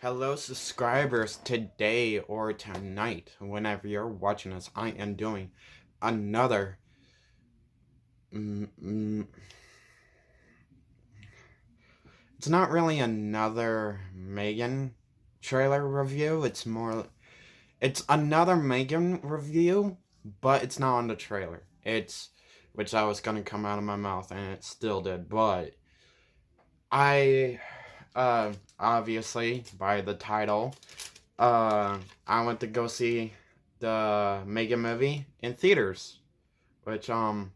Hello, subscribers. Today or tonight, whenever you're watching this, I am doing another. Mm, mm, it's not really another M3GAN trailer review. It's another M3GAN review, but it's not on the trailer. Which I was gonna come out of my mouth, and it still did. But I, obviously, by the title, I went to go see the M3GAN movie in theaters, which um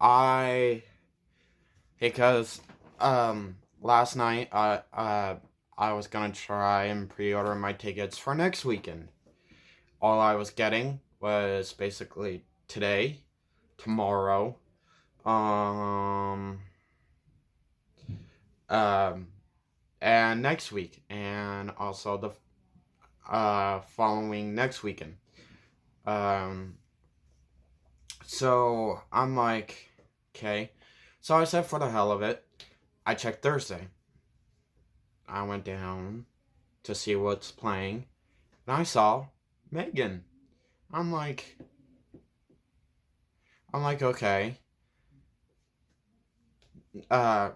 I because last night I was gonna try and pre-order my tickets for next weekend. All I was getting was basically today, tomorrow, um um and next week, and also the following next weekend. Um, so I'm like, okay. So I said, for the hell of it, I checked Thursday. I went down to see what's playing, and I saw M3GAN. I'm like, okay. Uh,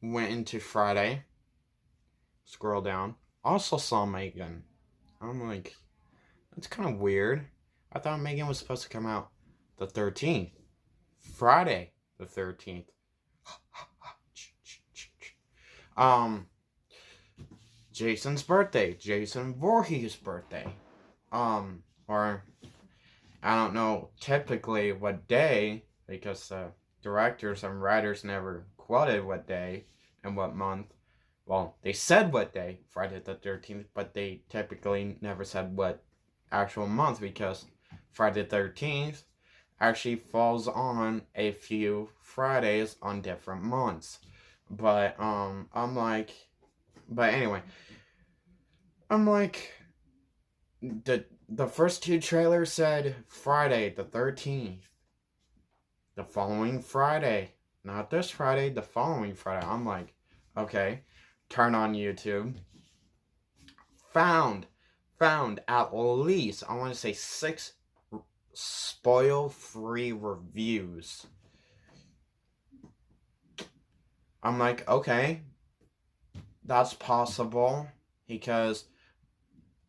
went into Friday. Scroll down. Also saw M3GAN. I'm like, that's kind of weird. I thought M3GAN was supposed to come out the 13th. Friday the 13th. Um, Jason's birthday. Jason Voorhees' birthday. Or I don't know typically what day, because directors and writers never quoted what day and what month. Well, they said what day, Friday the 13th, but they typically never said what actual month, because Friday the 13th actually falls on a few Fridays on different months. But but anyway, I'm like, the first two trailers said Friday the 13th, the following Friday, not this Friday, the following Friday. I'm like, okay, turn on YouTube, found at least, I want to say, 6 spoil-free reviews. I'm like, okay, that's possible, because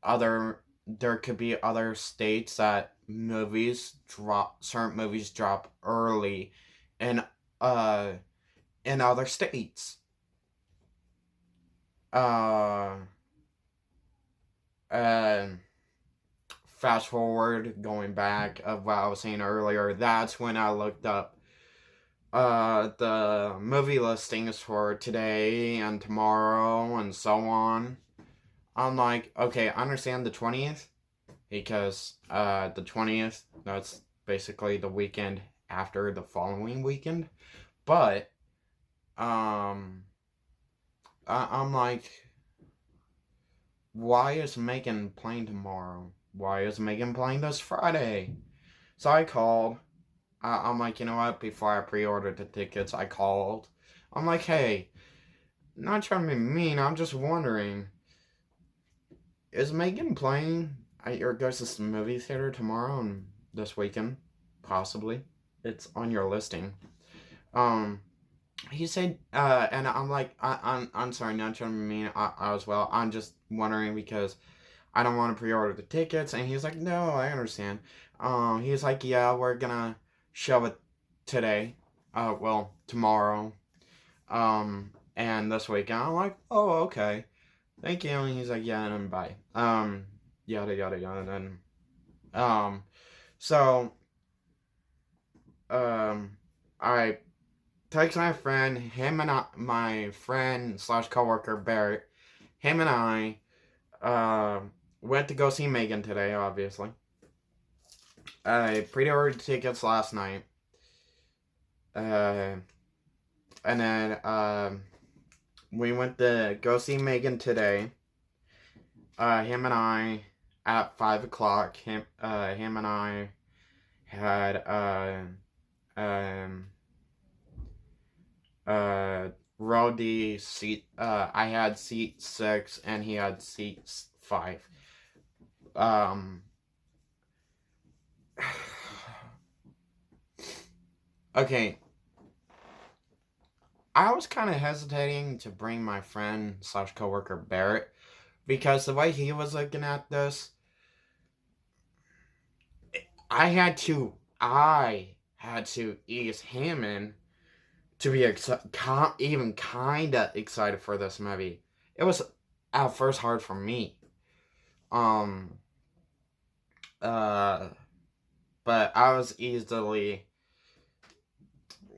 there could be other states that certain movies drop early in uh in other states. Uh and fast forward, going back of what I was saying earlier, that's when I looked up the movie listings for today and tomorrow and so on. I'm like, okay, I understand the 20th, because the 20th, that's basically the weekend after the following weekend. But I'm like, why is M3GAN playing tomorrow? Why is M3GAN playing this Friday? So I called. I'm like, you know what? Before I pre-ordered the tickets, I called. I'm like, hey, not trying to be mean. I'm just wondering, is M3GAN playing at your guys' movie theater tomorrow and this weekend? Possibly. It's on your listing. Um, he said, and I'm like, I'm sorry, not trying to be mean as well. I'm just wondering, because I don't want to pre-order the tickets. And he's like, no, I understand. He's like, yeah, we're gonna show it today. Well, tomorrow. And this weekend. I'm like, oh, okay. Thank you. And he's like, yeah, and then bye. Yada, yada, yada. And, so, I text my friend, my friend slash coworker, Barrett. Him and I, went to go see M3GAN today, obviously. I pre-ordered tickets last night. And then, we went to go see M3GAN today. Him and I, at 5 o'clock, him and I had, um, row D seat. I had seat 6 and he had seat 5. Okay. I was kind of hesitating to bring my friend slash coworker Barrett because the way he was looking at this, I had to ease him in to be even kind of excited for this movie. It was at first hard for me. Um, uh, but I was easily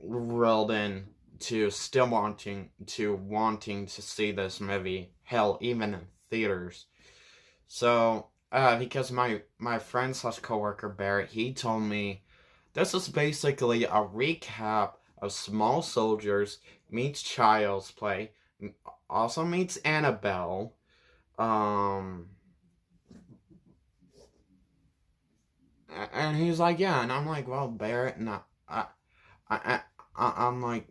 reeled in to still wanting to see this movie. Hell, even in theaters. So, because my friend slash coworker Barrett, he told me this is basically a recap of Small Soldiers meets Child's Play, also meets Annabelle. And he's like, yeah, and I'm like, well, Barrett, no, I'm like,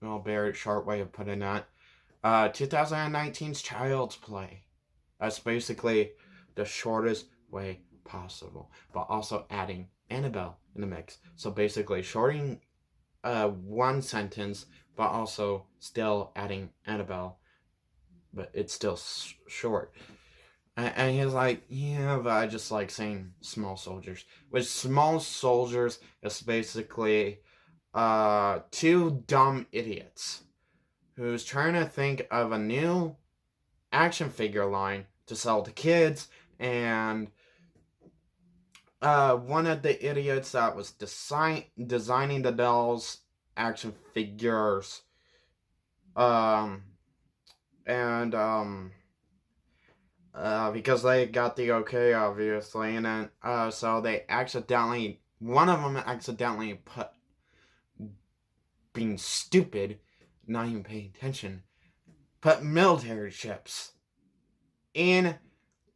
well, Barrett, short way of putting that. 2019's Child's Play. That's basically the shortest way possible, but also adding Annabelle in the mix. So basically, shorting one sentence, but also still adding Annabelle, but it's still short. And he's like, yeah, but I just like saying Small Soldiers. Which Small Soldiers is basically two dumb idiots who's trying to think of a new action figure line to sell to kids, and one of the idiots that was designing the dolls action figures, and because they got the okay, obviously, and then so one of them accidentally put, being stupid, not even paying attention, put military ships in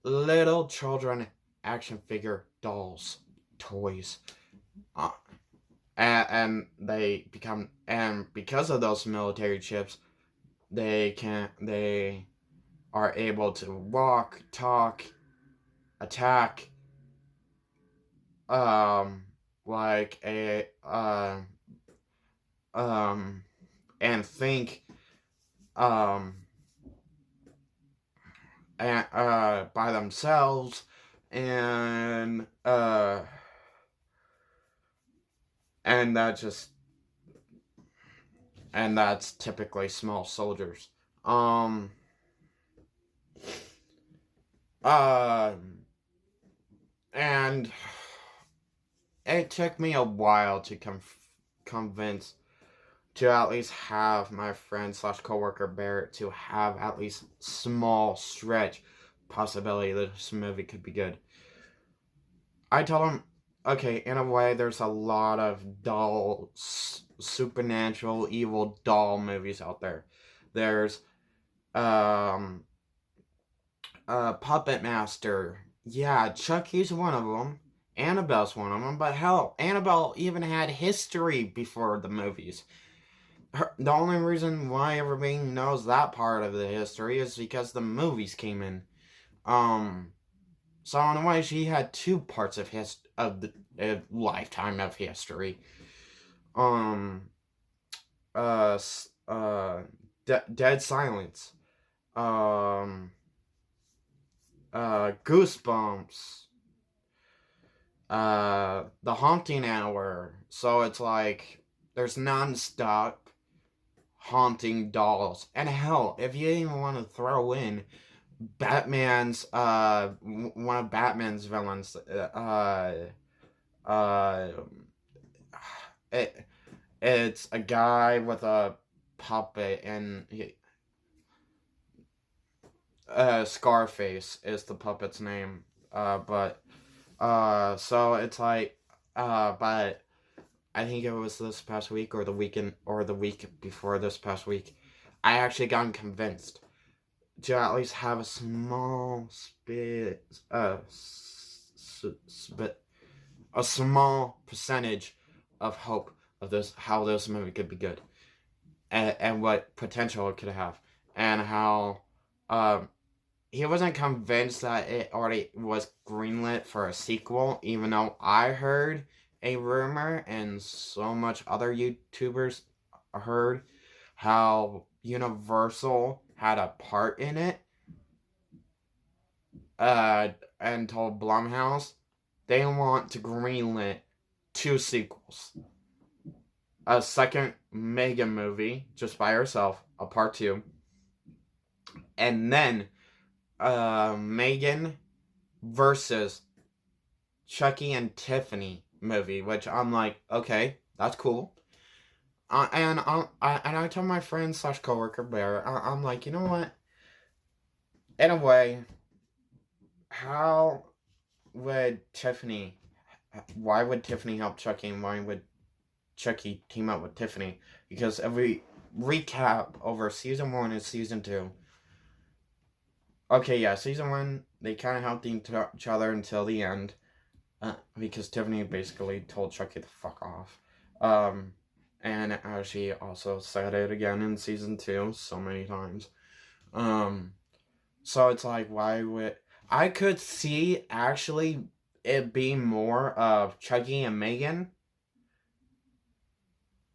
little children action figure dolls, toys. And they become, and because of those military chips, they are able to walk, talk, attack, like and think, and by themselves, and and that just and that's typically Small Soldiers. Um, and it took me a while to convince to at least have my friend slash coworker Barrett to have at least small stretch possibility that this movie could be good. I told him, okay, in a way, there's a lot of supernatural, evil doll movies out there. There's Puppet Master. Yeah, Chucky's one of them. Annabelle's one of them. But hell, Annabelle even had history before the movies. The only reason why everybody knows that part of the history is because the movies came in. So in a way, she had two parts of the lifetime of history. Dead Silence. Goosebumps. The Haunting Hour. So it's like there's non-stop haunting dolls, and hell, if you even want to throw in Batman's one of Batman's villains, it's a guy with a puppet, and Scarface is the puppet's name. So it's like, but I think it was this past week or the weekend or the week before this past week, I actually got convinced to at least have a small a small percentage of hope of this, how this movie could be good. and what potential it could have, and how um, he wasn't convinced that it already was greenlit for a sequel, even though I heard a rumor and so much other YouTubers heard how Universal had a part in it, and told Blumhouse they want to greenlit 2 sequels. A second M3GAN movie, just by herself, a part 2, and then M3GAN versus Chucky and Tiffany movie, which I'm like, okay, that's cool. And I told my friend slash coworker Bear, I'm like, you know what? In a way, how would Tiffany? Why would Tiffany help Chucky, and why would Chucky team up with Tiffany? Because every recap over season 1 and season 2. Okay, yeah, season 1 they kind of helped each other until the end, because Tiffany basically told Chucky to fuck off. And she also said it again in season 2 so many times. So it's like, why would I could see actually it being more of Chucky and M3GAN.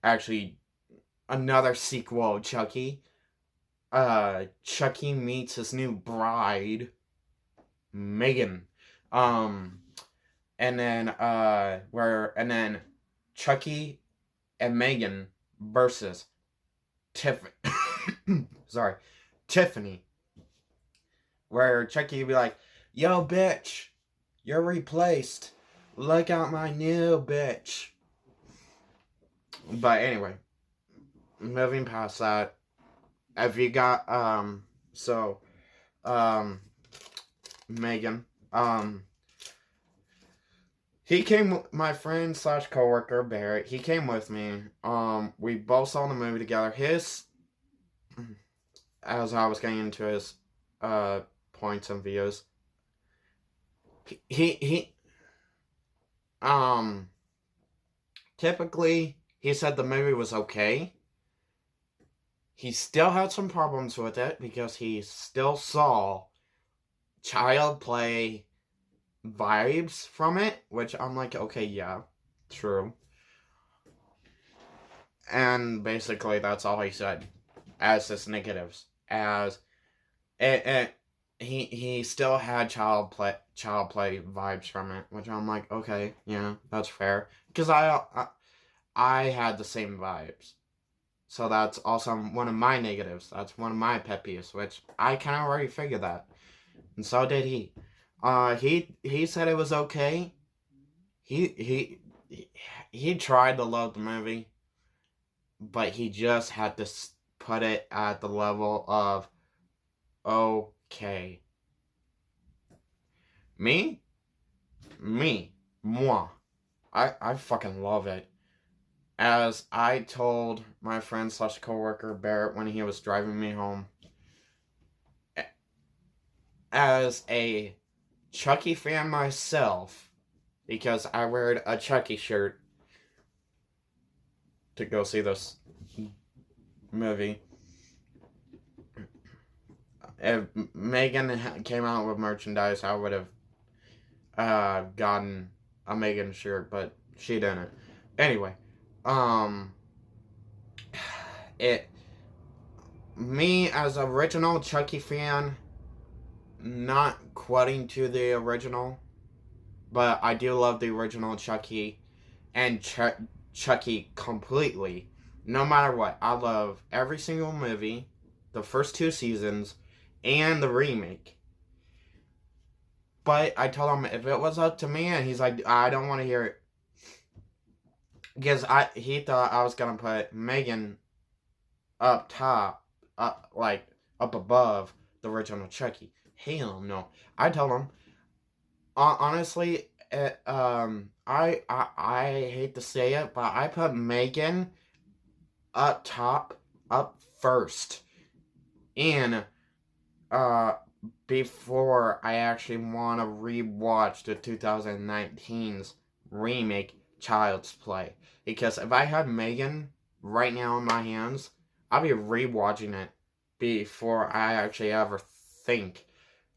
Actually, another sequel of Chucky. Chucky meets his new bride, M3GAN. And then Chucky and M3GAN versus Tiffany. Where Chucky would be like, yo, bitch, you're replaced. Look out my new bitch. But anyway, moving past that, if you got, M3GAN, he came, my friend slash coworker, Barrett, he came with me. We both saw the movie together. As I was getting into his, points and views, typically, he said the movie was okay. He still had some problems with it because he still saw child play vibes from it, which I'm like, okay, yeah, true. And basically, that's all he said as his negatives. As he still had child play vibes from it, which I'm like, okay, yeah, that's fair, because I had the same vibes. So that's also one of my negatives. That's one of my pet peeves, which I kind of already figured that. And so did he. He said it was okay. He tried to love the movie, but he just had to put it at the level of okay. Me, moi. I fucking love it. As I told my friend slash coworker Barrett when he was driving me home, as a Chucky fan myself, because I wear a Chucky shirt to go see this movie. If M3GAN came out with merchandise, I would have gotten a M3GAN shirt, but she didn't. Anyway, me as an original Chucky fan, not quoting to the original, but I do love the original Chucky and Chucky completely. No matter what, I love every single movie, the first 2 seasons, and the remake. But I told him if it was up to me, and he's like, I don't want to hear it. Because he thought I was going to put M3GAN up top, up above the original Chucky. Hell no. I told him, honestly, I hate to say it, but I put M3GAN up top, up first, and before I actually want to rewatch the 2019's remake Child's Play. Because if I had M3GAN right now in my hands, I'll be rewatching it before I actually ever think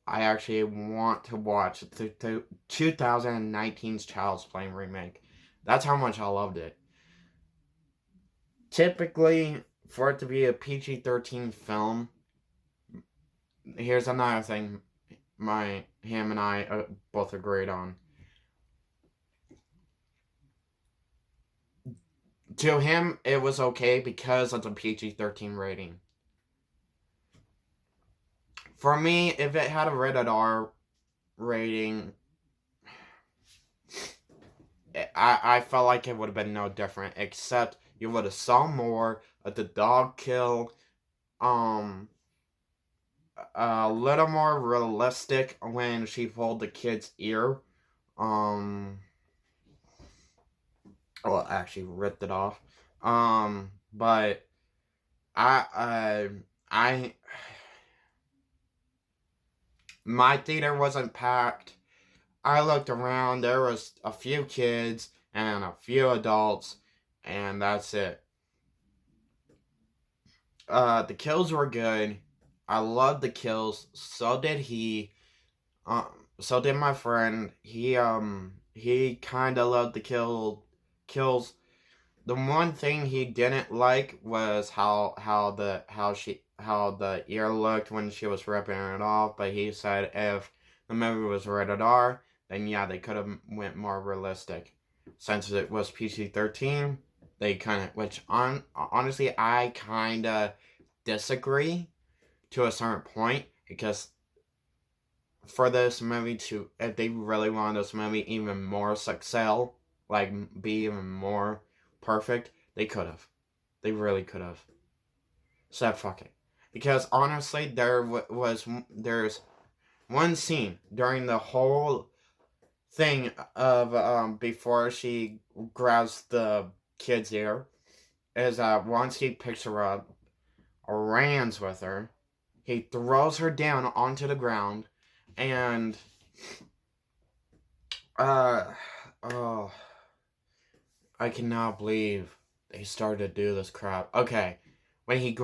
I actually want to watch the 2019's Child's Play remake. That's how much I loved it. Typically, for it to be a PG-13 film, here's another thing him and I both agreed on. To him, it was okay because it's a PG-13 rating. For me, if it had a rated R rating, I felt like it would have been no different, except you would have saw more of the dog kill, a little more realistic when she pulled the kid's ear, um, well, actually ripped it off, but I, I, my theater wasn't packed. I looked around, there was a few kids and a few adults, and that's it. The kills were good. I loved the kills. So did he. So did my friend. He kind of loved the kills. The one thing he didn't like was how the ear looked when she was ripping it off. But he said if the movie was rated R, then yeah, they could have went more realistic. Since it was PG-13, they kind of, honestly I kind of disagree to a certain point, because for this movie to, if they really wanted this movie even more excel, like be even more perfect, they could have. They really could have. So fuck it. Because honestly, there's one scene during the whole thing of before she grabs the kid's ear, is that once he picks her up, runs with her, he throws her down onto the ground, and oh, I cannot believe they started to do this crap. Okay, when he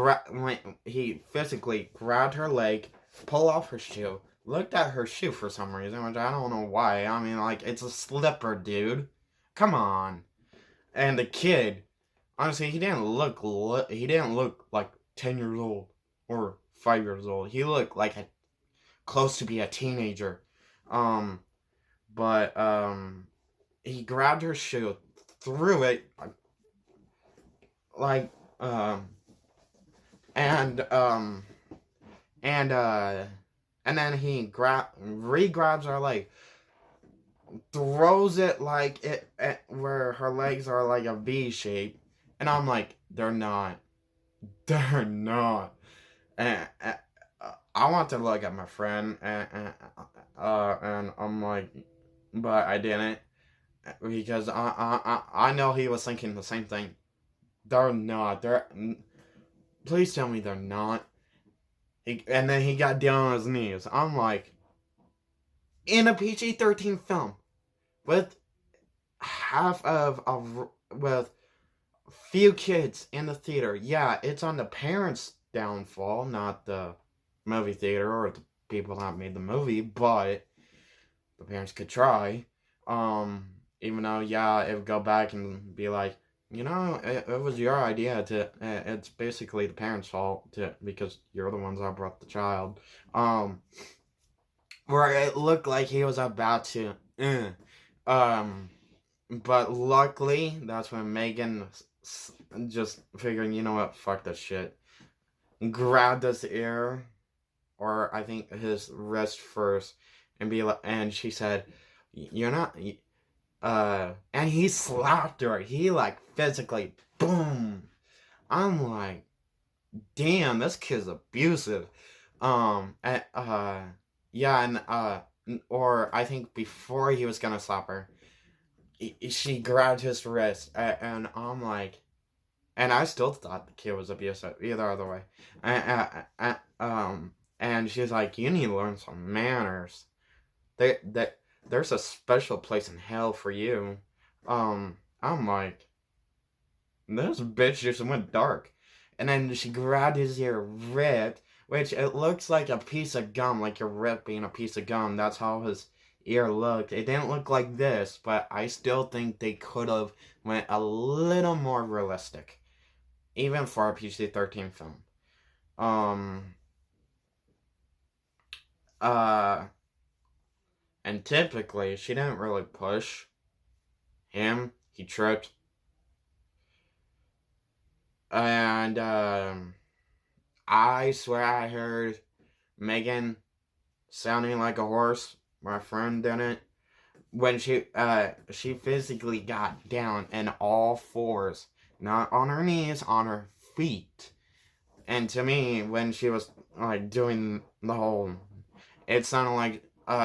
physically grabbed her leg, pulled off her shoe, looked at her shoe for some reason, which I don't know why. I mean, like, it's a slipper, dude. Come on. And the kid, honestly, he didn't look like 10 years old or 5 years old. He looked like close to be a teenager. Um, but he grabbed her shoe, threw it, like and and and then he re-grabs her leg, throws it like where her legs are like a V shape, and I'm like, they're not. And I want to look at my friend, and I'm like, but I didn't, because I know he was thinking the same thing. They're not. Please tell me they're not. And then he got down on his knees. I'm like, in a PG-13 film with with few kids in the theater. Yeah, it's on the parents' downfall, not the movie theater or the people that made the movie, but the parents could try. Even though, yeah, it would go back and be like, it was your idea to. It's basically the parents' fault because you're the ones that brought the child. Where it looked like he was about to. But luckily, that's when M3GAN just figuring, you know what, fuck this shit. Grabbed his ear, or I think his wrist first, and she said, "You're not." And he slapped her. He like physically, boom. I'm like, damn, this kid's abusive. Yeah, or I think before he was gonna slap her, she grabbed his wrist, and I'm like, and I still thought the kid was abusive, either other way. And she's like, you need to learn some manners. There's a special place in hell for you. I'm like, this bitch just went dark. And then she grabbed his ear, ripped, which it looks like a piece of gum, like you're ripping a piece of gum. That's how his ear looked. It didn't look like this, but I still think they could have went a little more realistic, even for a PG-13 film. Um, uh, and typically she didn't really push him. He tripped, and I swear I heard M3GAN sounding like a horse. My friend didn't. When she physically got down in all fours, not on her knees, on her feet. And to me, when she was like doing the whole, it sounded like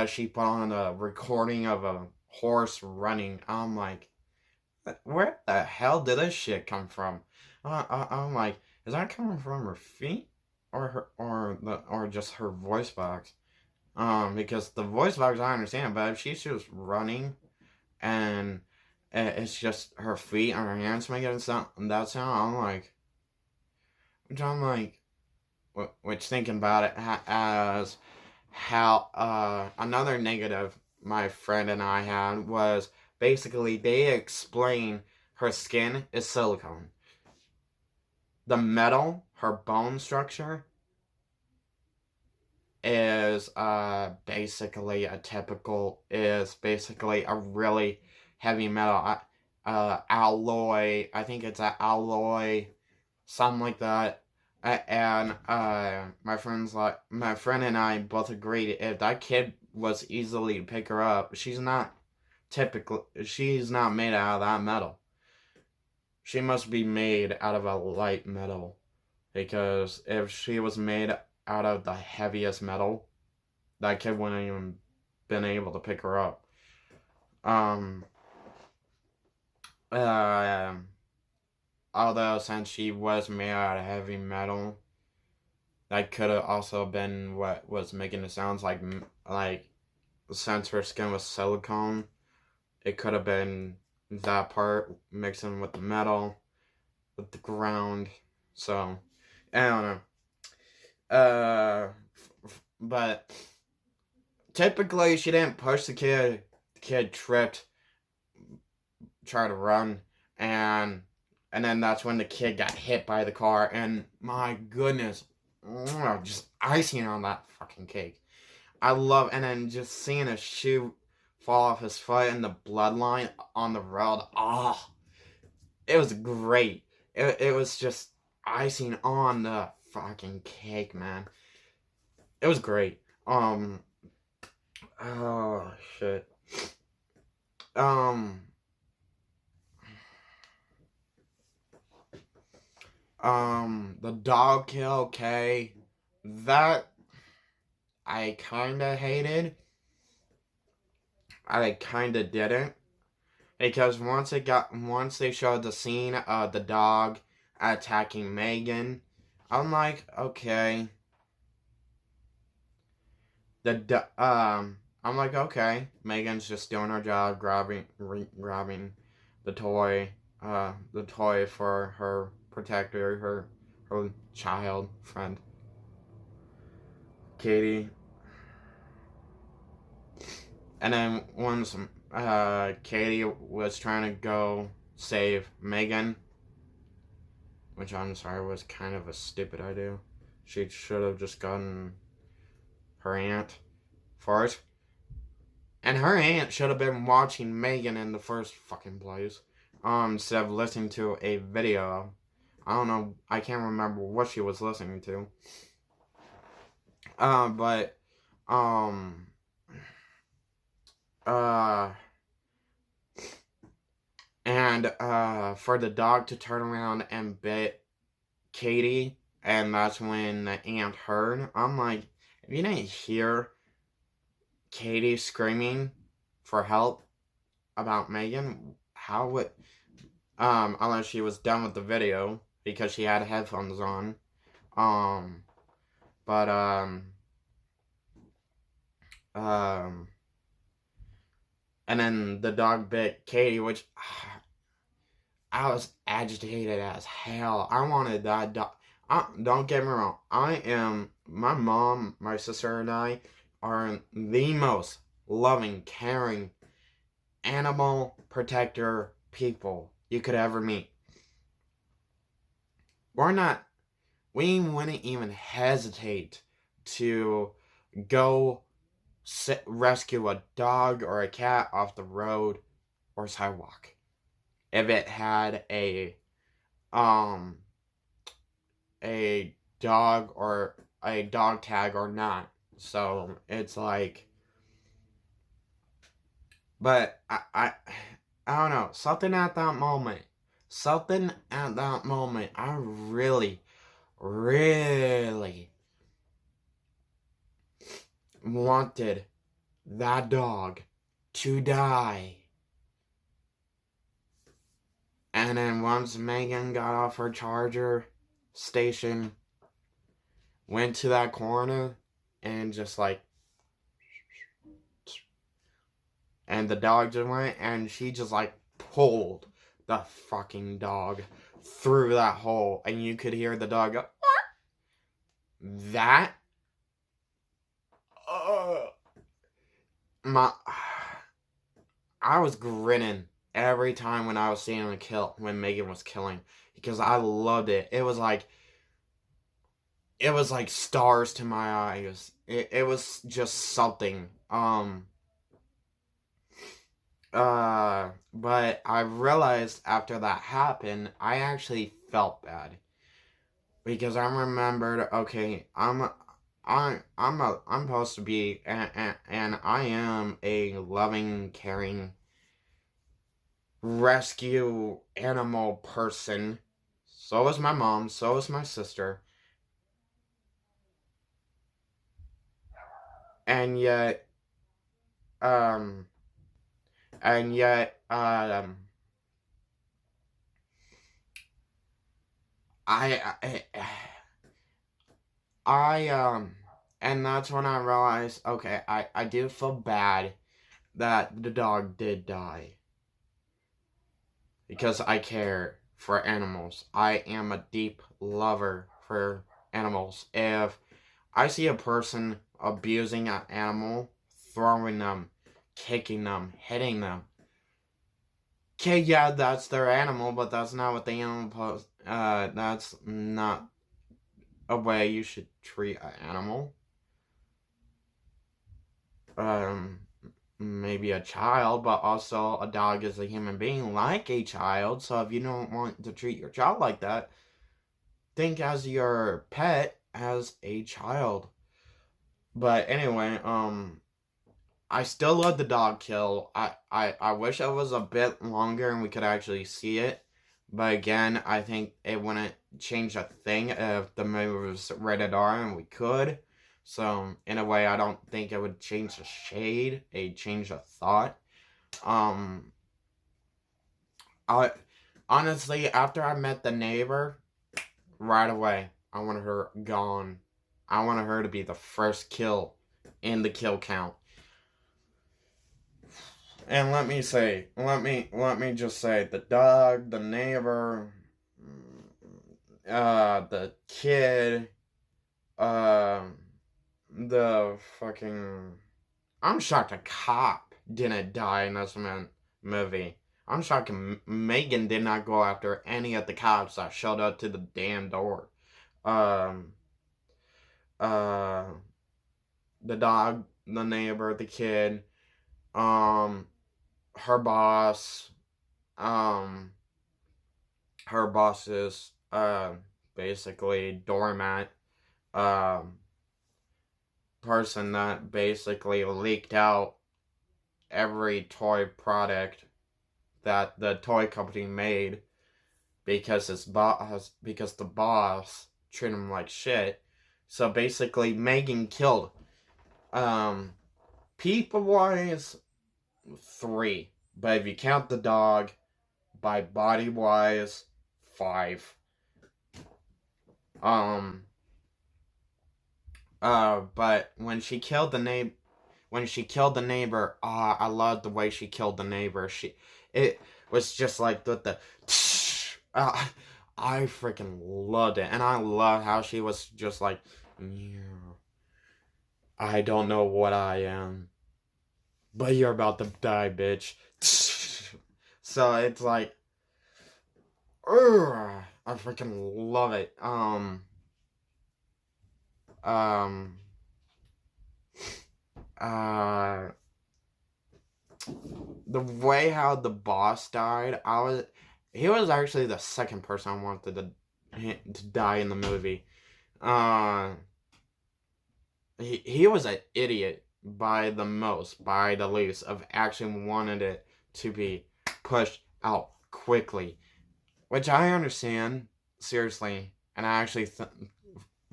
she put on a recording of a horse running. I'm like, where the hell did this shit come from? I'm like, is that coming from her feet or just her voice box? Because the voice box I understand, but if she's just running and it's just her feet and her hands making that sound, I'm like, which thinking about it as how another negative my friend and I had was basically they explain her skin is silicone. The metal, her bone structure, is basically a really heavy metal alloy. I think it's an alloy, something like that. And my friend and I both agreed if that kid was easily to pick her up, she's not made out of that metal. She must be made out of a light metal, because if she was made out of the heaviest metal, that kid wouldn't even been able to pick her up. Um, uh, Although since she was made out of heavy metal, that could have also been what was making the sounds like since her skin was silicone, it could have been that part mixing with the metal, with the ground. So I don't know. But typically she didn't push the kid. The kid tripped, tried to run, and then that's when the kid got hit by the car. And my goodness, just icing on that fucking cake. I love, and then just seeing a shoe fall off his foot and the bloodline on the road. Oh, it was great. It was just icing on the fucking cake, man. It was great. Oh shit. Um, the dog kill, okay, that I kinda hated. I kinda didn't, because once they showed the scene of the dog attacking M3GAN, I'm like, okay, I'm like, okay, M3GAN's just doing her job, grabbing the toy, for her protector, her child friend, Katie. And then once Katie was trying to go save M3GAN, which I'm sorry was kind of a stupid idea. She should have just gotten her aunt first. And her aunt should have been watching M3GAN in the first fucking place. Instead of listening to a video. I don't know, I can't remember what she was listening to. But, and for the dog to turn around and bit Katie, and that's when the aunt heard. I'm like, if you didn't hear Katie screaming for help about M3GAN, how would unless she was done with the video because she had headphones on. But and then the dog bit Katie, which I was agitated as hell. I wanted that dog. don't get me wrong. My mom, my sister, and I are the most loving, caring, animal protector people you could ever meet. We wouldn't even hesitate to go rescue a dog or a cat off the road or sidewalk if it had um a dog or a dog tag or not. So it's like, but I don't know, something at that moment, I really, really wanted that dog to die. And then once Megan got off her charger station, went to that corner and just like, and the dog just went, and she just like pulled the fucking dog through that hole, and you could hear the dog go, that, I was grinning every time when I was seeing him kill, when Megan was killing, because I loved it. It was like stars to my eyes. It was just something. But I realized after that happened, I actually felt bad. Because I remembered, okay, I'm supposed to be, and I am a loving, caring, rescue animal person. So is my mom, so is my sister. And yet, and yet, and that's when I realized, okay, I do feel bad that the dog did die. Because I care for animals. I am a deep lover for animals. If I see a person abusing an animal, throwing them, kicking them, hitting them, okay, yeah, that's their animal, but that's not what the animal that's not a way you should treat an animal. Maybe a child, but also a dog is a human being like a child. So if you don't want to treat your child like that, think as your pet as a child. But anyway, I still love the dog kill. I wish it was a bit longer and we could actually see it. But again, I think it wouldn't change a thing if the movie was rated R and we could. So, in a way, I don't think it would change the shade, a change of thought. I honestly, after I met the neighbor, right away, I wanted her gone. I wanted her to be the first kill in the kill count. And let me just say, the dog, the neighbor, the kid, the fucking... I'm shocked a cop didn't die in this movie. I'm shocked Megan did not go after any of the cops that showed up to the damn door. The dog, the neighbor, the kid, her boss, her boss's, basically doormat, person that basically leaked out every toy product that the toy company made because the boss treated him like shit. So basically, Megan killed, people wise, 3, but if you count the dog, by body wise, 5. But when she killed the neighbor, I loved the way she killed the neighbor. It was just like the I freaking loved it. And I love how she was just like, yeah, I don't know what I am, but you're about to die, bitch. So it's like, ugh, I freaking love it. Um, uh, the way how the boss died, he was actually the second person I wanted to die in the movie. Uh, he was an idiot by the least, of actually wanted it to be pushed out quickly, which I understand, seriously, and I actually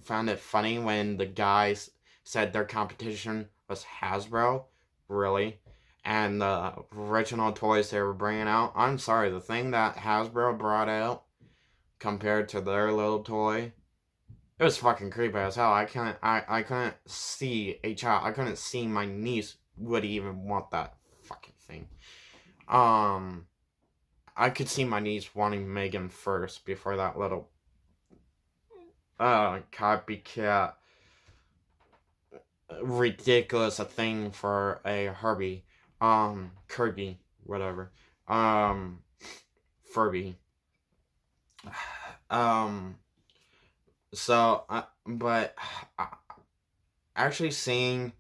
found it funny when the guys said their competition was Hasbro, really, and the original toys they were bringing out. I'm sorry, the thing that Hasbro brought out compared to their little toy, it was fucking creepy as hell. I couldn't see a child. I couldn't see my niece would even want that fucking thing. Um, I could see my niece wanting M3GAN first before that little copycat ridiculous a thing for a Herbie, Kirby, whatever, Furby, um. So, but actually seeing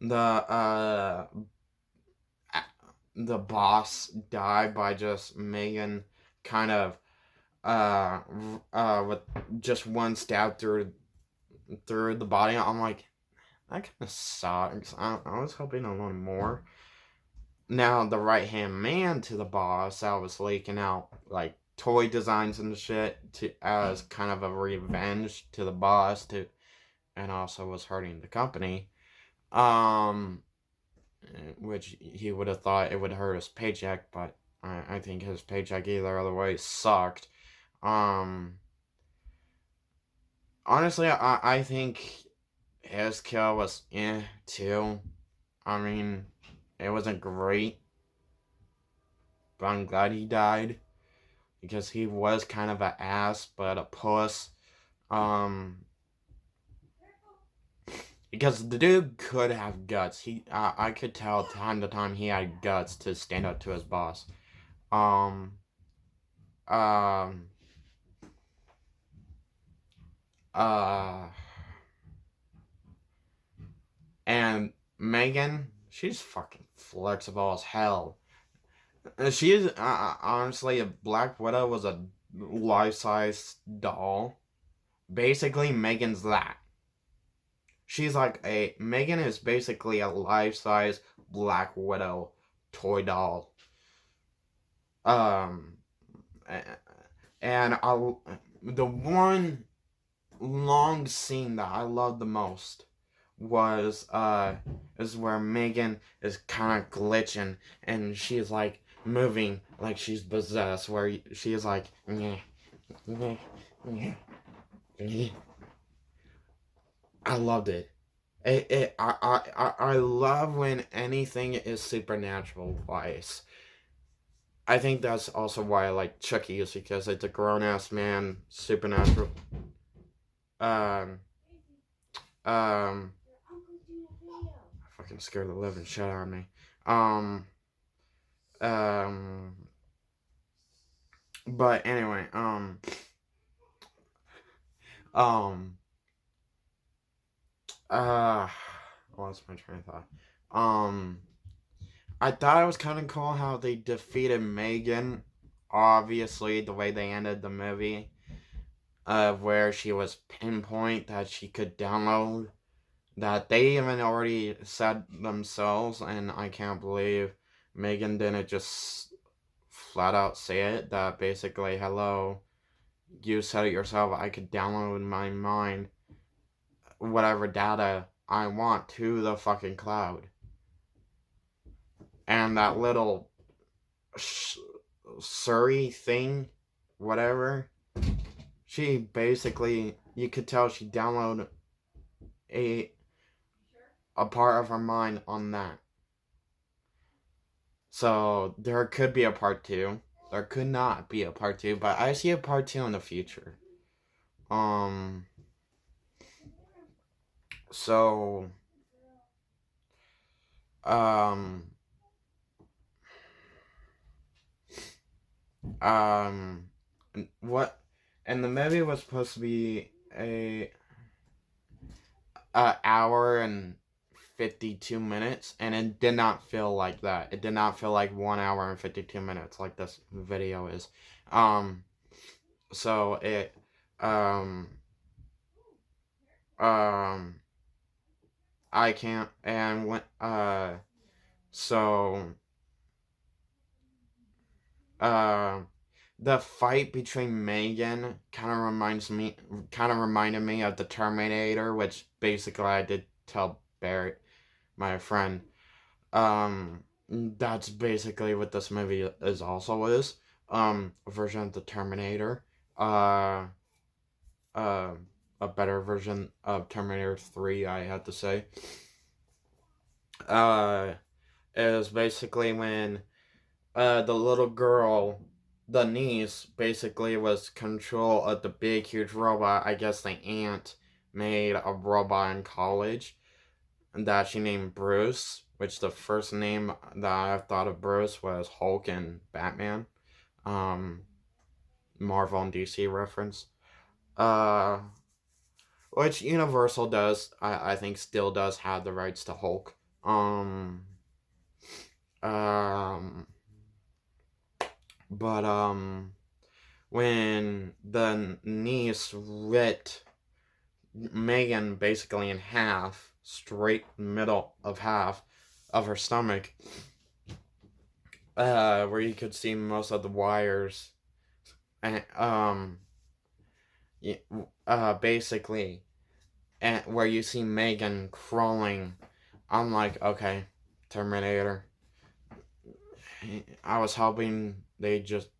the boss die by just M3GAN kind of with just one stab through the body, I'm like, that kind of sucks. I was hoping a little more. Now the right hand man to the boss, I was leaking out like toy designs and shit to as kind of a revenge to the boss to, and also was hurting the company. Um, which he would have thought it would hurt his paycheck, but I think his paycheck either other way sucked. Um, honestly, I think his kill was too. I mean, it wasn't great, but I'm glad he died because he was kind of an ass, but a puss. Um, because the dude could have guts. I could tell time to time he had guts to stand up to his boss. Um, um, uh, and M3GAN, she's fucking flexible as hell. She's honestly, if Black Widow was a life-size doll, basically M3GAN's that. She's like M3GAN is basically a life-size Black Widow toy doll. Um, and the one long scene that I loved the most was is where M3GAN is kind of glitching and she's like moving like she's possessed, where she is like, nyeh, nyeh, nyeh, nyeh. I loved it. I love when anything is supernatural wise. I think that's also why I like Chucky, is because it's a grown ass man, supernatural. Um, I fucking scared the living shit out of me. Um, um, but anyway, um, uh, what's my train of thought? Um, I thought it was kind of cool how they defeated M3GAN. Obviously, the way they ended the movie, where she was pinpoint that she could download, that they even already said themselves, and I can't believe M3GAN didn't just flat out say it, that basically, hello, you said it yourself, I could download in my mind whatever data I want to the fucking cloud. And that little Surrey thing, whatever, she basically, you could tell she downloaded a part of her mind on that. So there could be a part two. There could not be a part two, but I see a part two in the future. Um, so, um, um, what? And the movie was supposed to be a hour and 52 minutes, and it did not feel like that. It did not feel like 1 hour and 52 minutes like this video is. Um, so it, um, um, I can't, and when, so, uh, the fight between M3GAN kind of reminded me of the Terminator, which basically I did tell Barrett, my friend. That's basically what this movie is. A version of the Terminator. Uh, uh, a better version of Terminator 3, I have to say. Uh, is basically when the little girl, the niece, basically was control of the big huge robot. I guess the aunt made a robot in college that she named Bruce, which the first name that I thought of Bruce was Hulk and Batman. Um, Marvel and DC reference. Uh, which Universal does, I think, still does have the rights to Hulk. Um, um, but when the niece ripped M3GAN basically in half, straight middle of half of her stomach, where you could see most of the wires, and basically, and where you see M3GAN crawling. I'm like, okay, Terminator. I was hoping they just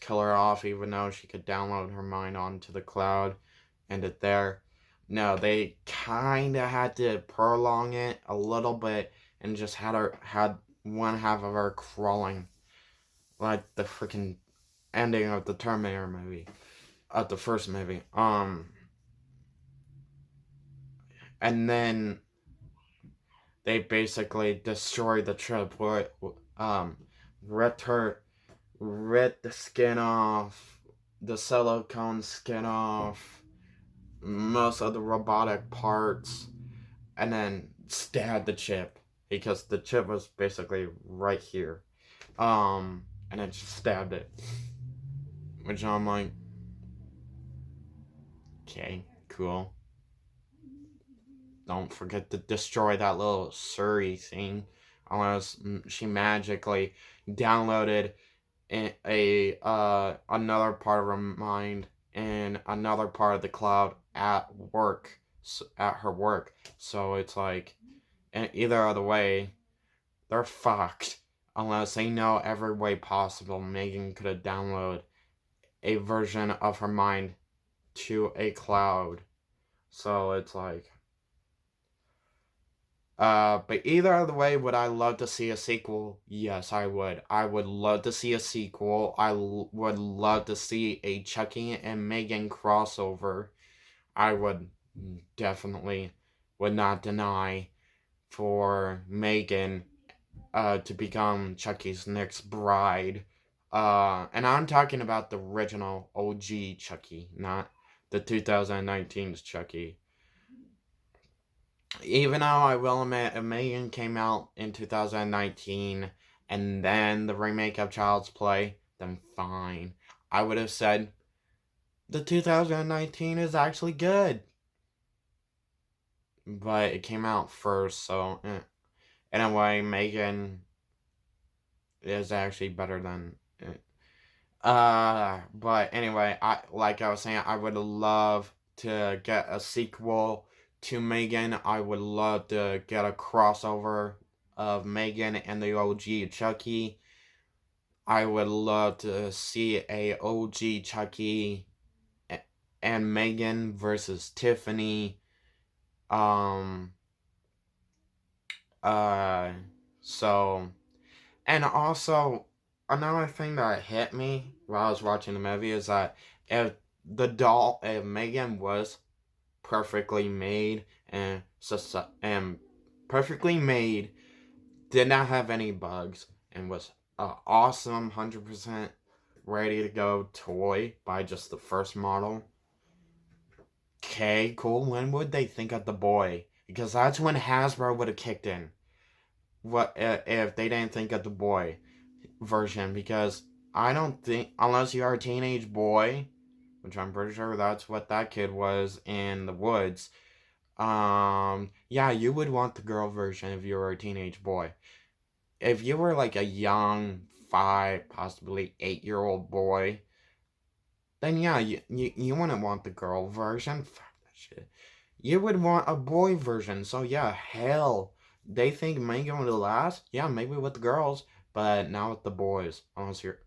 kill her off, even though she could download her mind onto the cloud, end it there. No, they kind of had to prolong it a little bit and just had one half of her crawling like the freaking ending of the Terminator movie, of the first movie. And then they basically destroyed the chip. Um, ripped her, ripped the skin off, the silicone skin off, most of the robotic parts, and then stabbed the chip because the chip was basically right here. And then just stabbed it, which I'm like, okay, cool. Don't forget to destroy that little Surrey thing, unless she magically downloaded another part of her mind in another part of the cloud at work, at her work. So it's like, and either other way, they're fucked unless they know every way possible M3GAN could have downloaded a version of her mind to a cloud. So it's like, but either other way, would I love to see a sequel? Yes, I would. I would love to see a sequel. Would love to see a Chucky and M3GAN crossover. I would definitely would not deny for M3GAN to become Chucky's next bride. And I'm talking about the original OG Chucky, not the 2019's Chucky. Even though I will admit, if M3GAN came out in 2019 and then the remake of Child's Play, then fine. I would have said the 2019 is actually good. But it came out first, so in a way, M3GAN is actually better than it. But anyway, like I was saying, I would love to get a sequel to M3GAN. I would love to get a crossover of M3GAN and the OG Chucky. I would love to see a OG Chucky and M3GAN versus Tiffany. Um. Uh. So, and also, another thing that hit me while I was watching the movie is that if M3GAN was perfectly made and perfectly made, did not have any bugs, and was awesome 100% ready to go toy by just the first model. Okay, cool. When would they think of the boy? Because that's when Hasbro would have kicked in. What if they didn't think of the boy version? Because I don't think, unless you are a teenage boy, which I'm pretty sure that's what that kid was in the woods. Yeah, you would want the girl version if you were a teenage boy. If you were like a young 5, possibly 8-year-old boy, then yeah, you wouldn't want the girl version. Fuck that shit. You would want a boy version. So yeah, hell, they think M3GAN would last. Yeah, maybe with the girls, but not with the boys. Unless you're,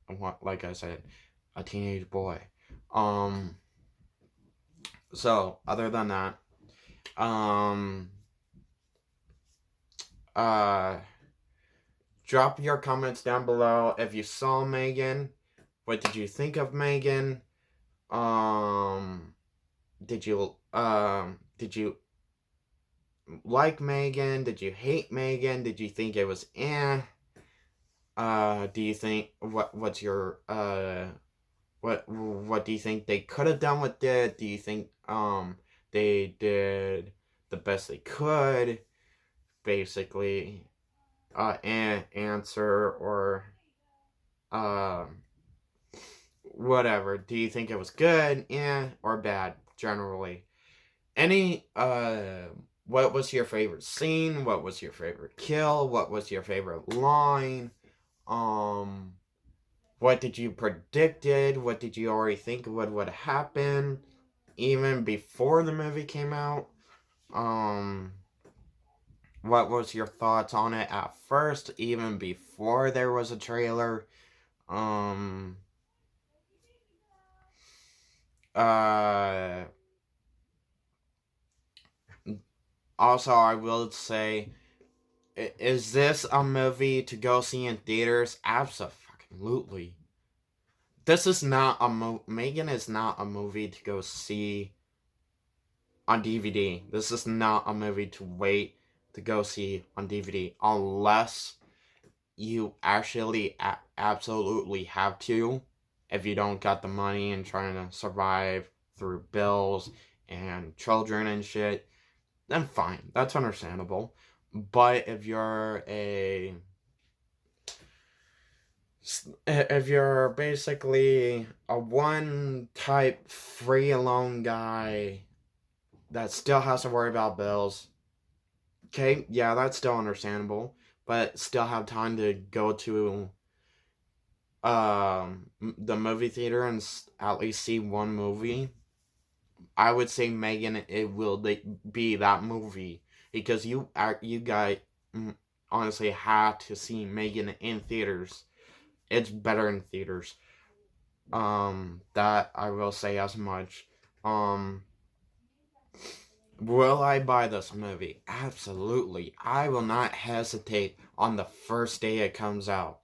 like I said, a teenage boy. Um. So other than that, um, uh, drop your comments down below if you saw M3GAN. What did you think of M3GAN? Um, did you like M3GAN? Did you hate M3GAN? Did you think it was eh? Do you think what's your what do you think they could have done with it? Do you think they did the best they could? Basically, answer or whatever. Do you think it was good, or bad generally? Any what was your favorite scene? What was your favorite kill? What was your favorite line? Um what did you predicted? What did you already think would happen even before the movie came out? Um what was your thoughts on it at first, even before there was a trailer? Um uh Also, I will say, is this a movie to go see in theaters? Absolutely. This is not a M3GAN is not a movie to go see on DVD. This is not a movie to wait to go see on DVD unless you actually absolutely have to. If you don't got the money and trying to survive through bills and children and shit, then fine. That's understandable. But if you're basically a one type free alone guy that still has to worry about bills, okay, yeah, that's still understandable, but still have time to go to the movie theater and at least see one movie, I would say M3GAN, it will be that movie, because you guys honestly have to see M3GAN in theaters. It's better in theaters. That I will say as much. Will I buy this movie? Absolutely. I will not hesitate on the first day it comes out.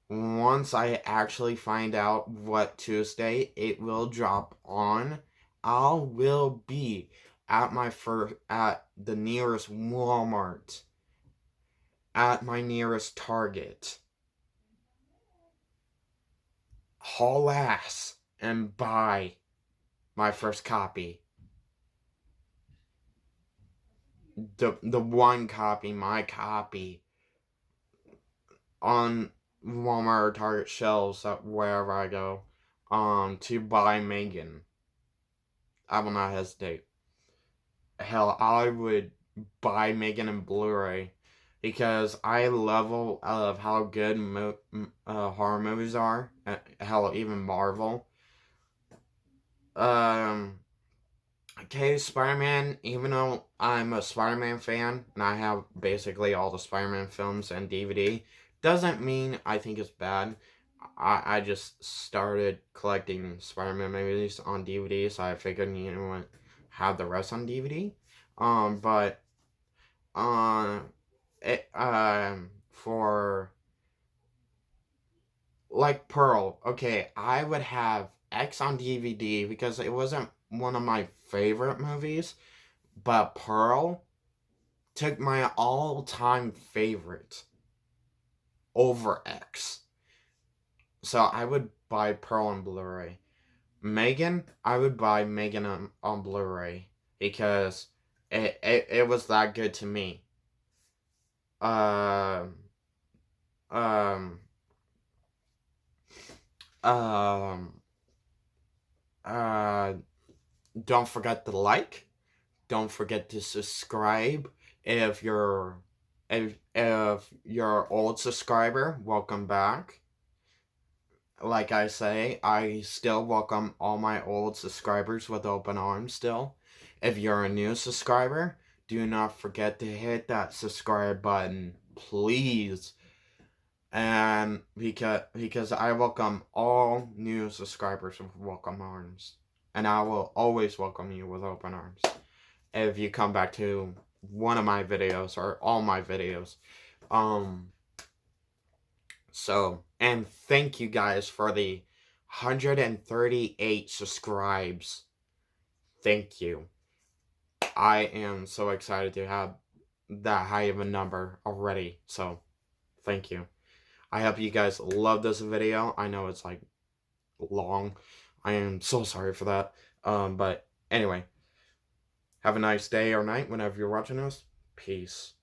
Once I actually find out what Tuesday it will drop on, I will be at the nearest Walmart, at my nearest Target, haul ass and buy my first copy. The one copy, my copy, on Walmart or Target shelves at wherever I go, to buy M3GAN. I will not hesitate. Hell, I would buy M3GAN in Blu-ray, because I level of how good horror movies are. Hell, even Marvel. Um, okay, Spider-Man. Even though I'm a Spider-Man fan and I have basically all the Spider-Man films and DVD, doesn't mean I think it's bad. I just started collecting Spider-Man movies on DVD, so I figured, what, have the rest on DVD. But for like Pearl. Okay, I would have X on DVD because it wasn't one of my favorite movies, but Pearl took my all-time favorite over X. So I would buy Pearl on Blu-ray. M3GAN, I would buy M3GAN on Blu-ray because it was that good to me. Um, um, um, uh, don't forget to like. Don't forget to subscribe. If you're an old subscriber, welcome back. Like I say, I still welcome all my old subscribers with open arms still. If you're a new subscriber, do not forget to hit that subscribe button, please. And because I welcome all new subscribers with welcome arms. And I will always welcome you with open arms. If you come back to one of my videos or all my videos. So, and thank you guys for the 138 subscribes. Thank you. I am so excited to have that high of a number already. So, thank you. I hope you guys love this video. I know it's like long. I am so sorry for that. But anyway, have a nice day or night whenever you're watching this. Peace.